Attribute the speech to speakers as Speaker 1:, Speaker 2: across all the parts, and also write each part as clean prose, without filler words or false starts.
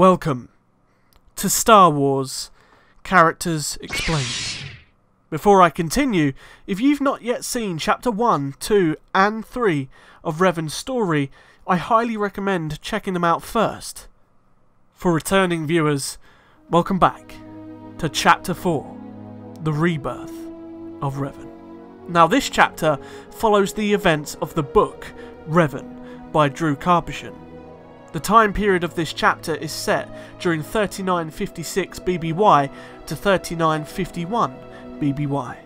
Speaker 1: Welcome to Star Wars Characters Explained. Before I continue, if you've not yet seen Chapter 1, 2 and 3 of Revan's story, I highly recommend checking them out first. For returning viewers, welcome back to Chapter 4, The Rebirth of Revan. Now this chapter follows the events of the book Revan by Drew Karpyshyn. The time period of this chapter is set during 3956 BBY to 3951 BBY.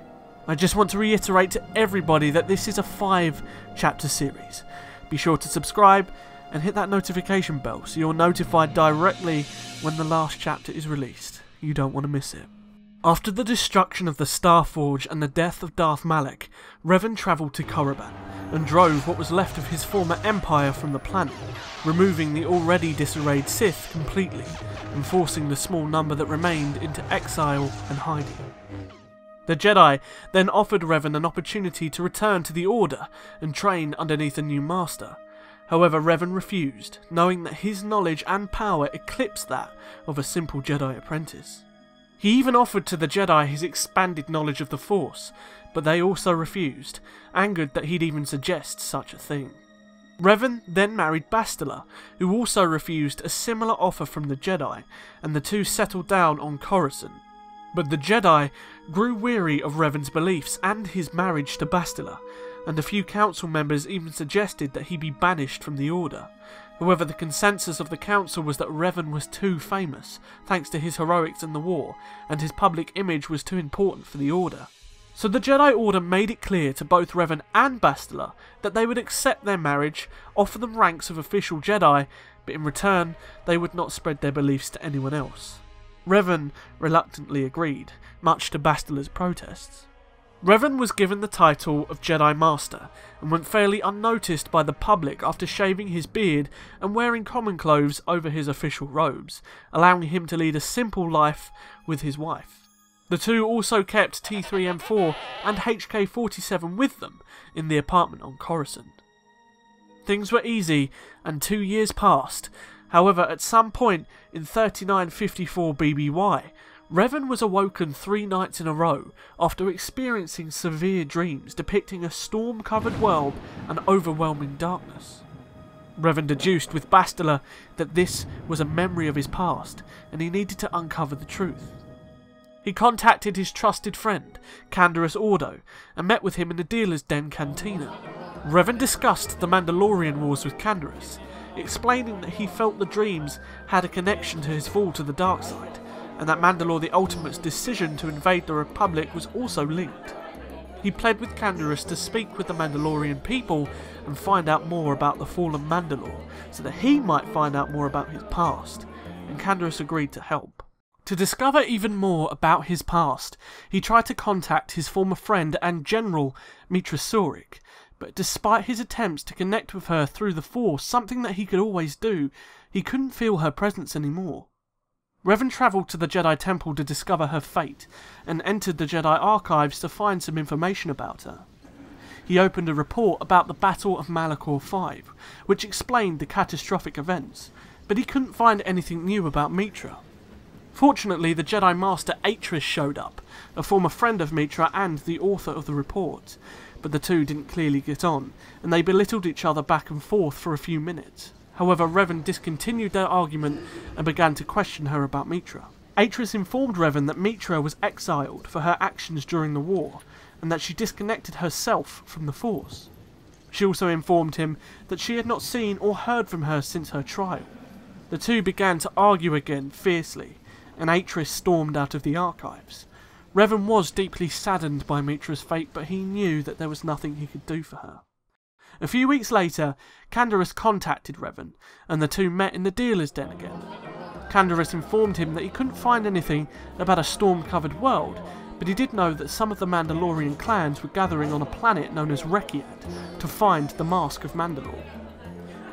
Speaker 1: I just want to reiterate to everybody that this is a 5-chapter series. Be sure to subscribe and hit that notification bell so you're notified directly when the last chapter is released. You don't want to miss it. After the destruction of the Starforge and the death of Darth Malak, Revan travelled to Korriban and drove what was left of his former empire from the planet, removing the already disarrayed Sith completely and forcing the small number that remained into exile and hiding. The Jedi then offered Revan an opportunity to return to the Order and train underneath a new master. However, Revan refused, knowing that his knowledge and power eclipsed that of a simple Jedi apprentice. He even offered to the Jedi his expanded knowledge of the Force, but they also refused, angered that he'd even suggest such a thing. Revan then married Bastila, who also refused a similar offer from the Jedi, and the two settled down on Coruscant. But the Jedi grew weary of Revan's beliefs and his marriage to Bastila, and a few council members even suggested that he be banished from the Order. However, the consensus of the council was that Revan was too famous, thanks to his heroics in the war, and his public image was too important for the Order. So the Jedi Order made it clear to both Revan and Bastila that they would accept their marriage, offer them ranks of official Jedi, but in return they would not spread their beliefs to anyone else. Revan reluctantly agreed, much to Bastila's protests. Revan was given the title of Jedi Master and went fairly unnoticed by the public after shaving his beard and wearing common clothes over his official robes, allowing him to lead a simple life with his wife. The two also kept T3M4 and HK-47 with them in the apartment on Coruscant. Things were easy and 2 years passed. However, at some point in 3954 BBY, Revan was awoken 3 nights in a row after experiencing severe dreams depicting a storm-covered world and overwhelming darkness. Revan deduced with Bastila that this was a memory of his past and he needed to uncover the truth. He contacted his trusted friend, Canderous Ordo, and met with him in the Dealer's Den Cantina. Revan discussed the Mandalorian Wars with Canderous, explaining that he felt the dreams had a connection to his fall to the dark side, and that Mandalore the Ultimate's decision to invade the Republic was also linked. He pled with Canderous to speak with the Mandalorian people and find out more about the fallen Mandalore, so that he might find out more about his past, and Canderous agreed to help. To discover even more about his past, he tried to contact his former friend and general, Meetra Surik, but despite his attempts to connect with her through the Force, something that he could always do, he couldn't feel her presence anymore. Revan travelled to the Jedi Temple to discover her fate, and entered the Jedi Archives to find some information about her. He opened a report about the Battle of Malachor V, which explained the catastrophic events, but he couldn't find anything new about Meetra. Fortunately, the Jedi Master Atris showed up, a former friend of Meetra and the author of the report, but the two didn't clearly get on, and they belittled each other back and forth for a few minutes. However, Revan discontinued their argument and began to question her about Meetra. Atris informed Revan that Meetra was exiled for her actions during the war, and that she disconnected herself from the Force. She also informed him that she had not seen or heard from her since her trial. The two began to argue again fiercely, and Atris stormed out of the archives. Revan was deeply saddened by Meetra's fate, but he knew that there was nothing he could do for her. A few weeks later, Canderous contacted Revan, and the two met in the Dealer's Den again. Canderous informed him that he couldn't find anything about a storm-covered world, but he did know that some of the Mandalorian clans were gathering on a planet known as Rekiad to find the Mask of Mandalore.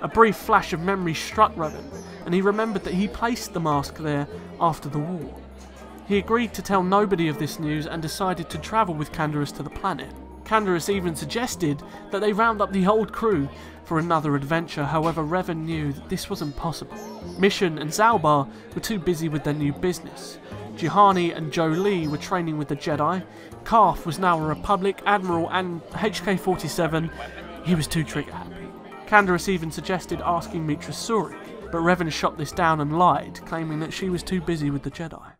Speaker 1: A brief flash of memory struck Revan, and he remembered that he placed the mask there after the war. He agreed to tell nobody of this news and decided to travel with Canderous to the planet. Canderous even suggested that they round up the old crew for another adventure, however Revan knew that this wasn't possible. Mission and Zalbar were too busy with their new business. Juhani and Jolee were training with the Jedi. Karth was now a Republic Admiral, and HK-47, he was too trigger happy. Canderous even suggested asking Mitra Surik, but Revan shot this down and lied, claiming that she was too busy with the Jedi.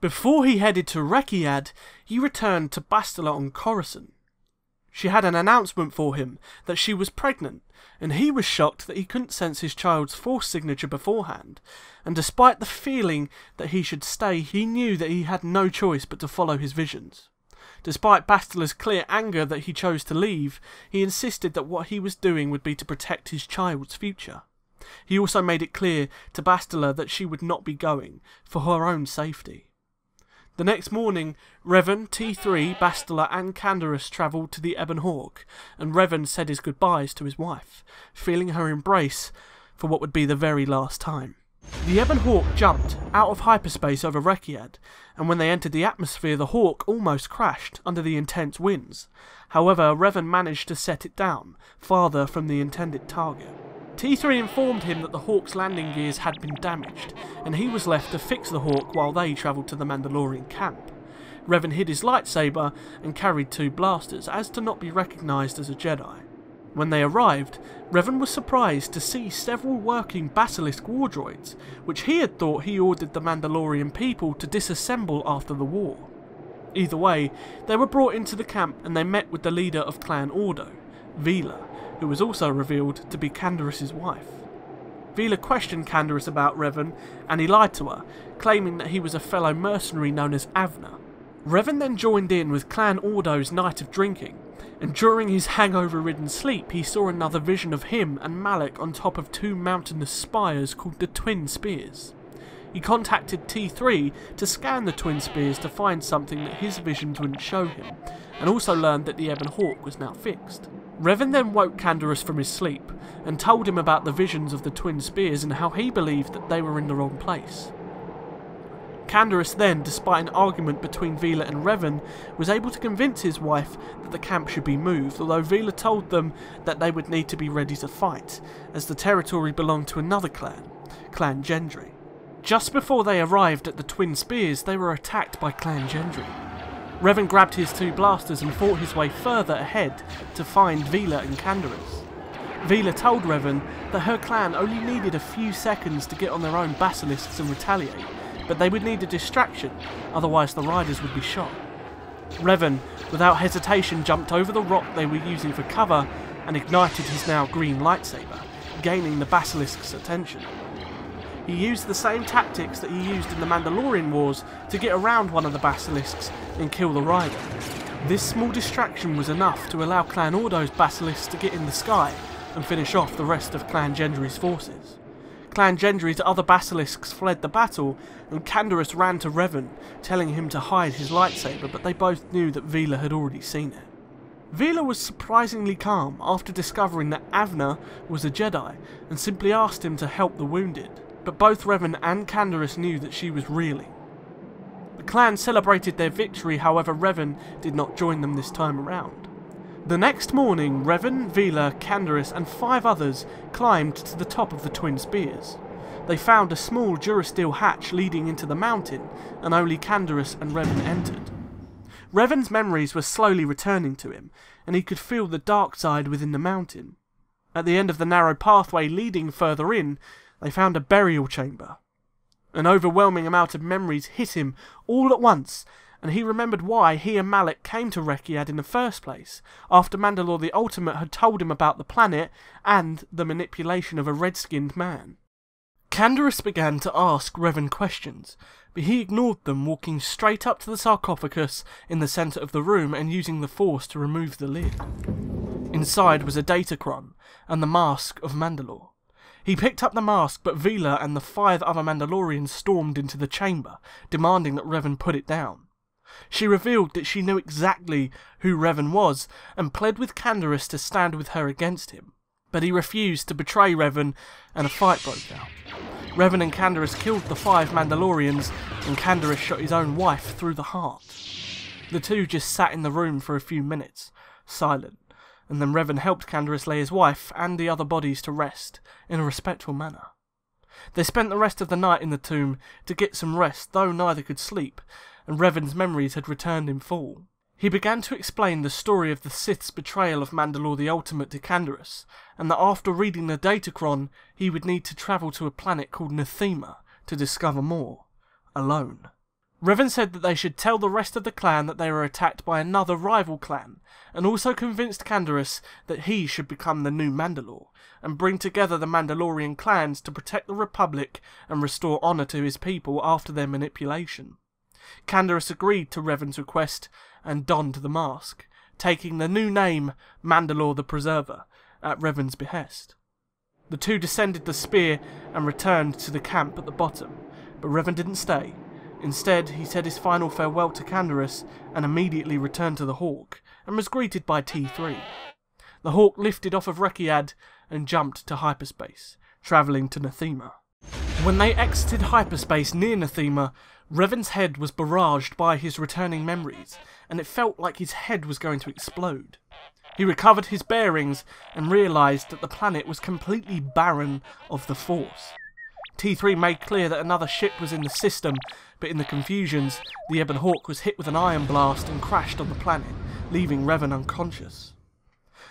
Speaker 1: Before he headed to Rekiad, he returned to Bastila on Coruscant. She had an announcement for him that she was pregnant, and he was shocked that he couldn't sense his child's force signature beforehand, and despite the feeling that he should stay, he knew that he had no choice but to follow his visions. Despite Bastila's clear anger that he chose to leave, he insisted that what he was doing would be to protect his child's future. He also made it clear to Bastila that she would not be going, for her own safety. The next morning, Revan, T3, Bastila and Canderous travelled to the Ebon Hawk, and Revan said his goodbyes to his wife, feeling her embrace for what would be the very last time. The Ebon Hawk jumped out of hyperspace over Rekiad, and when they entered the atmosphere, the Hawk almost crashed under the intense winds. However, Revan managed to set it down, farther from the intended target. T3 informed him that the Hawk's landing gears had been damaged, and he was left to fix the Hawk while they travelled to the Mandalorian camp. Revan hid his lightsaber and carried 2 blasters, as to not be recognised as a Jedi. When they arrived, Revan was surprised to see several working Basilisk war droids, which he had thought he ordered the Mandalorian people to disassemble after the war. Either way, they were brought into the camp and they met with the leader of Clan Ordo, Vila, who was also revealed to be Canderous' wife. Vila questioned Canderous about Revan, and he lied to her, claiming that he was a fellow mercenary known as Avner. Revan then joined in with Clan Ordo's night of drinking, and during his hangover-ridden sleep he saw another vision of him and Malak on top of 2 mountainous spires called the Twin Spears. He contacted T3 to scan the Twin Spears to find something that his visions wouldn't show him, and also learned that the Ebon Hawk was now fixed. Revan then woke Canderous from his sleep, and told him about the visions of the Twin Spears and how he believed that they were in the wrong place. Canderous then, despite an argument between Vila and Revan, was able to convince his wife that the camp should be moved, although Vila told them that they would need to be ready to fight, as the territory belonged to another clan, Clan Gendry. Just before they arrived at the Twin Spears, they were attacked by Clan Gendry. Revan grabbed his 2 blasters and fought his way further ahead to find Vila and Canderous. Vila told Revan that her clan only needed a few seconds to get on their own basilisks and retaliate, but they would need a distraction, otherwise the riders would be shot. Revan, without hesitation, jumped over the rock they were using for cover and ignited his now green lightsaber, gaining the basilisk's attention. He used the same tactics that he used in the Mandalorian Wars to get around one of the basilisks and kill the rider. This small distraction was enough to allow Clan Ordo's basilisks to get in the sky and finish off the rest of Clan Gendry's forces. Clan Gendry's other basilisks fled the battle, and Canderous ran to Revan, telling him to hide his lightsaber, but they both knew that Vila had already seen it. Vila was surprisingly calm after discovering that Avner was a Jedi, and simply asked him to help the wounded, but both Revan and Canderous knew that she was reeling. The clan celebrated their victory, however Revan did not join them this time around. The next morning, Revan, Vila, Canderous and 5 others climbed to the top of the Twin Spears. They found a small durasteel hatch leading into the mountain, and only Canderous and Revan entered. Revan's memories were slowly returning to him, and he could feel the dark side within the mountain. At the end of the narrow pathway leading further in, they found a burial chamber. An overwhelming amount of memories hit him all at once, and he remembered why he and Malak came to Rekiad in the first place, after Mandalore the Ultimate had told him about the planet and the manipulation of a red-skinned man. Canderous began to ask Revan questions, but he ignored them, walking straight up to the sarcophagus in the centre of the room and using the Force to remove the lid. Inside was a datachron and the mask of Mandalore. He picked up the mask, but Vila and the 5 other Mandalorians stormed into the chamber, demanding that Revan put it down. She revealed that she knew exactly who Revan was, and pled with Canderous to stand with her against him. But he refused to betray Revan, and a fight broke out. Revan and Canderous killed the 5 Mandalorians, and Canderous shot his own wife through the heart. The 2 just sat in the room for a few minutes, silent, and then Revan helped Canderous lay his wife and the other bodies to rest in a respectful manner. They spent the rest of the night in the tomb to get some rest, though neither could sleep, and Revan's memories had returned in full. He began to explain the story of the Sith's betrayal of Mandalore the Ultimate to Canderous, and that after reading the Datacron, he would need to travel to a planet called Nathema to discover more, alone. Revan said that they should tell the rest of the clan that they were attacked by another rival clan, and also convinced Canderous that he should become the new Mandalore, and bring together the Mandalorian clans to protect the Republic and restore honour to his people after their manipulation. Canderous agreed to Revan's request and donned the mask, taking the new name Mandalore the Preserver at Revan's behest. The two descended the spear and returned to the camp at the bottom, but Revan didn't stay. Instead, he said his final farewell to Canderous and immediately returned to the Hawk, and was greeted by T3. The Hawk lifted off of Rekiad and jumped to hyperspace, travelling to Nathema. When they exited hyperspace near Nathema, Revan's head was barraged by his returning memories, and it felt like his head was going to explode. He recovered his bearings and realised that the planet was completely barren of the Force. T3 made clear that another ship was in the system, but in the confusions, the Ebon Hawk was hit with an ion blast and crashed on the planet, leaving Revan unconscious.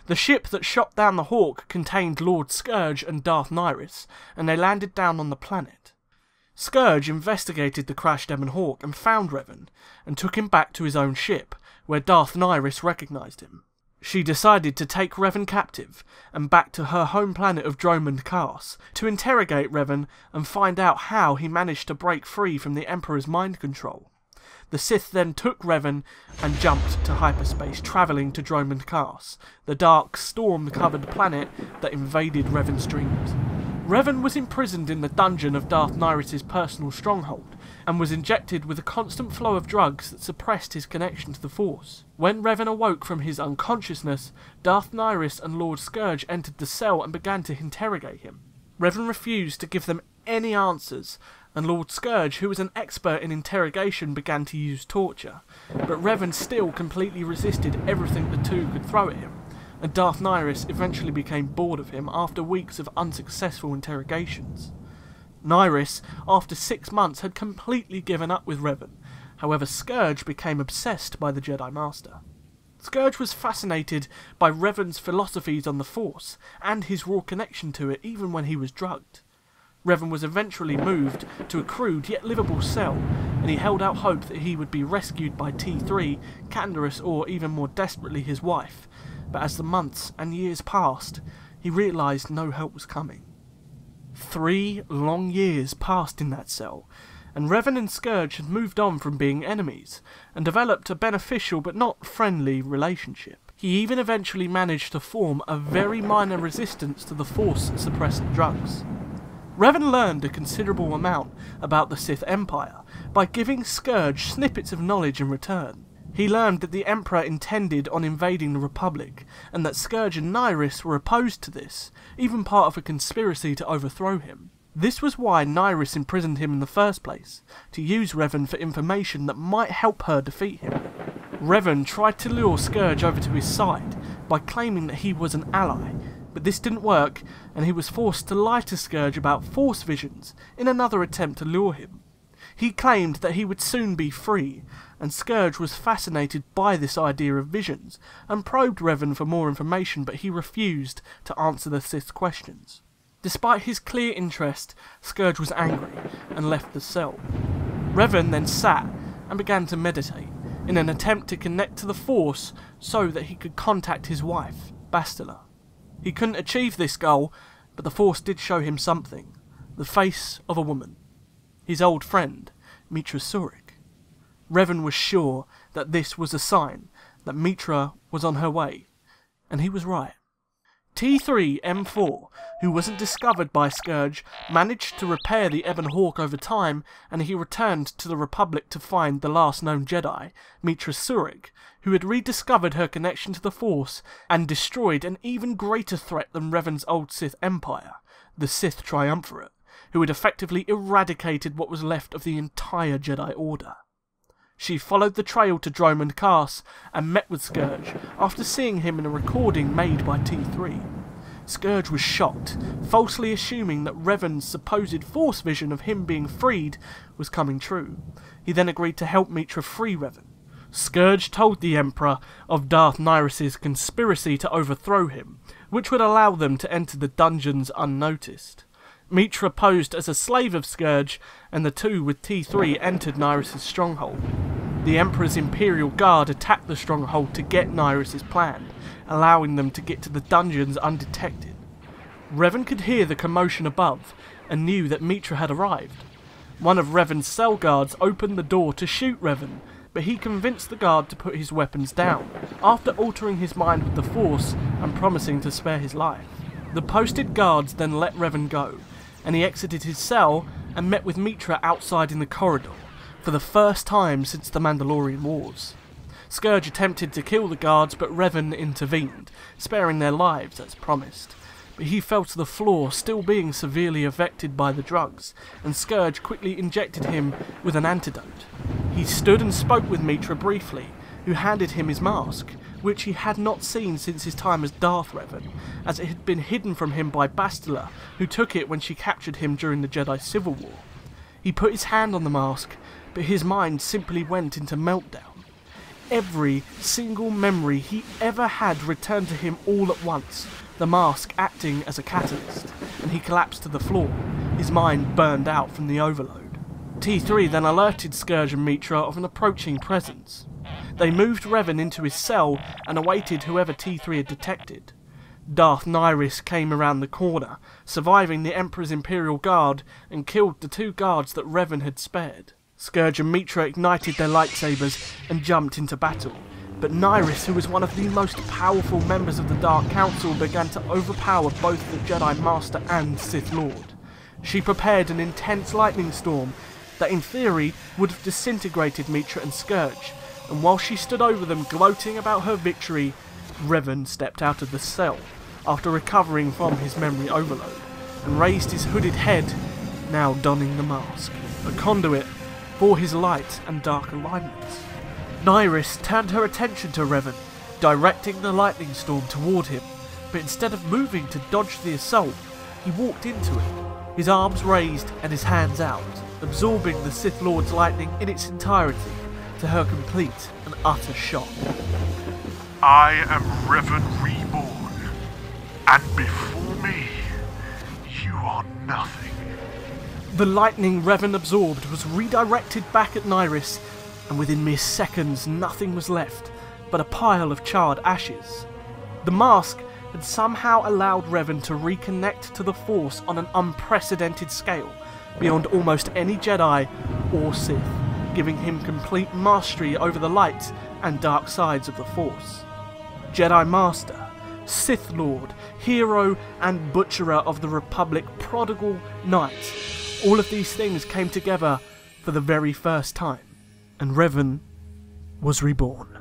Speaker 1: The ship that shot down the Hawk contained Lord Scourge and Darth Nihilus, and they landed down on the planet. Scourge investigated the crashed Ebon Hawk and found Revan, and took him back to his own ship, where Darth Nihilus recognised him. She decided to take Revan captive and back to her home planet of Dromund Kaas to interrogate Revan and find out how he managed to break free from the Emperor's mind control. The Sith then took Revan and jumped to hyperspace, travelling to Dromund Kaas, the dark, storm-covered planet that invaded Revan's dreams. Revan was imprisoned in the dungeon of Darth Nihilus's personal stronghold, and was injected with a constant flow of drugs that suppressed his connection to the Force. When Revan awoke from his unconsciousness, Darth Nihilus and Lord Scourge entered the cell and began to interrogate him. Revan refused to give them any answers, and Lord Scourge, who was an expert in interrogation, began to use torture, but Revan still completely resisted everything the two could throw at him, and Darth Nihilus eventually became bored of him after weeks of unsuccessful interrogations. Nihilus, after 6 months, had completely given up with Revan. However, Scourge became obsessed by the Jedi Master. Scourge was fascinated by Revan's philosophies on the Force, and his raw connection to it even when he was drugged. Revan was eventually moved to a crude yet livable cell, and he held out hope that he would be rescued by T3, Canderous, or even more desperately his wife. But as the months and years passed, he realised no help was coming. 3 long years passed in that cell, and Revan and Scourge had moved on from being enemies, and developed a beneficial but not friendly relationship. He even eventually managed to form a very minor resistance to the Force-suppressant drugs. Revan learned a considerable amount about the Sith Empire by giving Scourge snippets of knowledge in return. He learned that the Emperor intended on invading the Republic, and that Scourge and Nihilus were opposed to this, even part of a conspiracy to overthrow him. This was why Nihilus imprisoned him in the first place, to use Revan for information that might help her defeat him. Revan tried to lure Scourge over to his side by claiming that he was an ally, but this didn't work, and he was forced to lie to Scourge about Force visions in another attempt to lure him. He claimed that he would soon be free, and Scourge was fascinated by this idea of visions, and probed Revan for more information, but he refused to answer the Sith's questions. Despite his clear interest, Scourge was angry, and left the cell. Revan then sat and began to meditate, in an attempt to connect to the Force so that he could contact his wife, Bastila. He couldn't achieve this goal, but the Force did show him something: the face of a woman. His old friend, Meetra Surik. Revan was sure that this was a sign that Meetra was on her way, and he was right. T3-M4, who wasn't discovered by Scourge, managed to repair the Ebon Hawk over time, and he returned to the Republic to find the last known Jedi, Meetra Surik, who had rediscovered her connection to the Force and destroyed an even greater threat than Revan's old Sith Empire, the Sith Triumvirate, who had effectively eradicated what was left of the entire Jedi Order. She followed the trail to Dromund Kaas and met with Scourge after seeing him in a recording made by T3. Scourge was shocked, falsely assuming that Revan's supposed Force vision of him being freed was coming true. He then agreed to help Meetra free Revan. Scourge told the Emperor of Darth Nihilus' conspiracy to overthrow him, which would allow them to enter the dungeons unnoticed. Meetra posed as a slave of Scourge, and the two with T3 entered Nihilus' stronghold. The Emperor's Imperial Guard attacked the stronghold to get Nihilus' plan, allowing them to get to the dungeons undetected. Revan could hear the commotion above, and knew that Meetra had arrived. One of Revan's cell guards opened the door to shoot Revan, but he convinced the guard to put his weapons down, after altering his mind with the Force and promising to spare his life. The posted guards then let Revan go, and he exited his cell and met with Meetra outside in the corridor, for the first time since the Mandalorian Wars. Scourge attempted to kill the guards, but Revan intervened, sparing their lives as promised. But he fell to the floor, still being severely affected by the drugs, and Scourge quickly injected him with an antidote. He stood and spoke with Meetra briefly, who handed him his mask, which he had not seen since his time as Darth Revan, as it had been hidden from him by Bastila, who took it when she captured him during the Jedi Civil War. He put his hand on the mask, but his mind simply went into meltdown. Every single memory he ever had returned to him all at once, the mask acting as a catalyst, and he collapsed to the floor, his mind burned out from the overload. T3 then alerted Scourge and Meetra of an approaching presence. They moved Revan into his cell and awaited whoever T3 had detected. Darth Nihilus came around the corner, surviving the Emperor's Imperial Guard, and killed the two guards that Revan had spared. Scourge and Meetra ignited their lightsabers and jumped into battle, but Nihilus, who was one of the most powerful members of the Dark Council, began to overpower both the Jedi Master and Sith Lord. She prepared an intense lightning storm that in theory would have disintegrated Meetra and Scourge, and while she stood over them gloating about her victory, Revan stepped out of the cell after recovering from his memory overload, and raised his hooded head, now donning the mask, a conduit for his light and dark alignments. Nihilus turned her attention to Revan, directing the lightning storm toward him, but instead of moving to dodge the assault, he walked into it, his arms raised and his hands out, absorbing the Sith Lord's lightning in its entirety, to her complete and utter shock.
Speaker 2: I am Revan reborn, and before me, you are nothing.
Speaker 1: The lightning Revan absorbed was redirected back at Nihilus, and within mere seconds nothing was left but a pile of charred ashes. The mask had somehow allowed Revan to reconnect to the Force on an unprecedented scale, beyond almost any Jedi or Sith, giving him complete mastery over the light and dark sides of the Force. Jedi Master, Sith Lord, hero and butcherer of the Republic, Prodigal Knight. All of these things came together for the very first time, and Revan was reborn.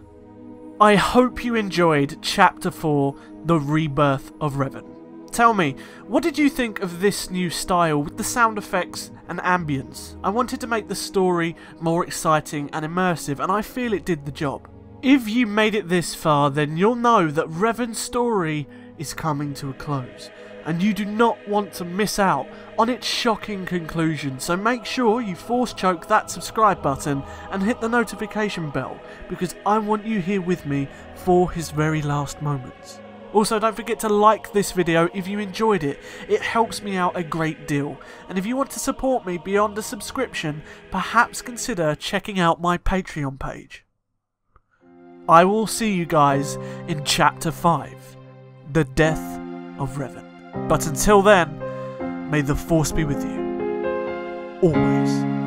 Speaker 1: I hope you enjoyed Chapter 4, The Rebirth of Revan. Tell me, what did you think of this new style with the sound effects and ambience? I wanted to make the story more exciting and immersive, and I feel it did the job. If you made it this far, then you'll know that Revan's story is coming to a close, and you do not want to miss out on its shocking conclusion, so make sure you force choke that subscribe button and hit the notification bell, because I want you here with me for his very last moments. Also, don't forget to like this video if you enjoyed it. It helps me out a great deal. And if you want to support me beyond a subscription, perhaps consider checking out my Patreon page. I will see you guys in Chapter 5, The Death of Revan. But until then, may the Force be with you. Always.